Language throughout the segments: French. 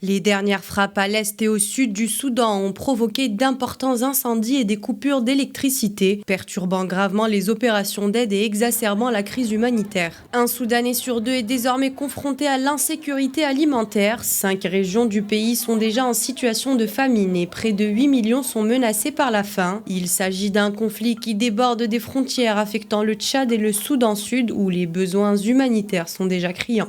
Les dernières frappes à l'est et au sud du Soudan ont provoqué d'importants incendies et des coupures d'électricité, perturbant gravement les opérations d'aide et exacerbant la crise humanitaire. Un Soudanais sur deux est désormais confronté à l'insécurité alimentaire. 5 régions du pays sont déjà en situation de famine et près de 8 millions sont menacés par la faim. Il s'agit d'un conflit qui déborde des frontières affectant le Tchad et le Soudan Sud où les besoins humanitaires sont déjà criants.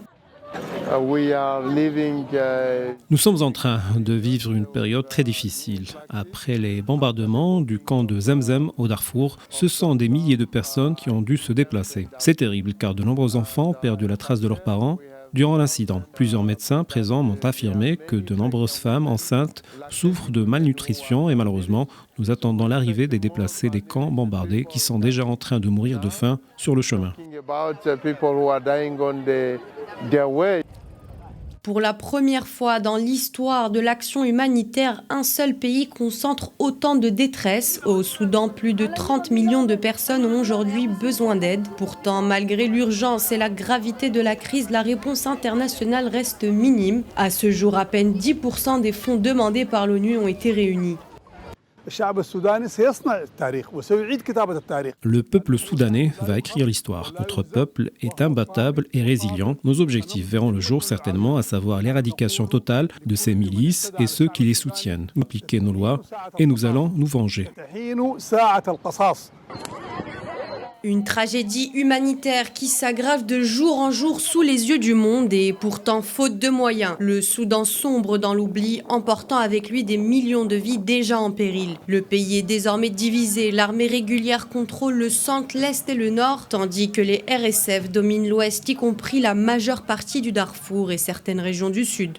Nous sommes en train de vivre une période très difficile. Après les bombardements du camp de Zemzem au Darfour, ce sont des milliers de personnes qui ont dû se déplacer. C'est terrible car de nombreux enfants ont perdu la trace de leurs parents durant l'incident. Plusieurs médecins présents m'ont affirmé que de nombreuses femmes enceintes souffrent de malnutrition et malheureusement, nous attendons l'arrivée des déplacés des camps bombardés qui sont déjà en train de mourir de faim sur le chemin. Pour la première fois dans l'histoire de l'action humanitaire, un seul pays concentre autant de détresse. Au Soudan, plus de 30 millions de personnes ont aujourd'hui besoin d'aide. Pourtant, malgré l'urgence et la gravité de la crise, la réponse internationale reste minime. À ce jour, à peine 10% des fonds demandés par l'ONU ont été réunis. Le peuple soudanais va écrire l'histoire. Notre peuple est imbattable et résilient. Nos objectifs verront le jour certainement, à savoir l'éradication totale de ces milices et ceux qui les soutiennent. Nous appliquer nos lois et nous allons nous venger. Une tragédie humanitaire qui s'aggrave de jour en jour sous les yeux du monde et pourtant faute de moyens. Le Soudan sombre dans l'oubli, emportant avec lui des millions de vies déjà en péril. Le pays est désormais divisé. L'armée régulière contrôle le centre, l'est et le nord, tandis que les RSF dominent l'ouest, y compris la majeure partie du Darfour et certaines régions du sud.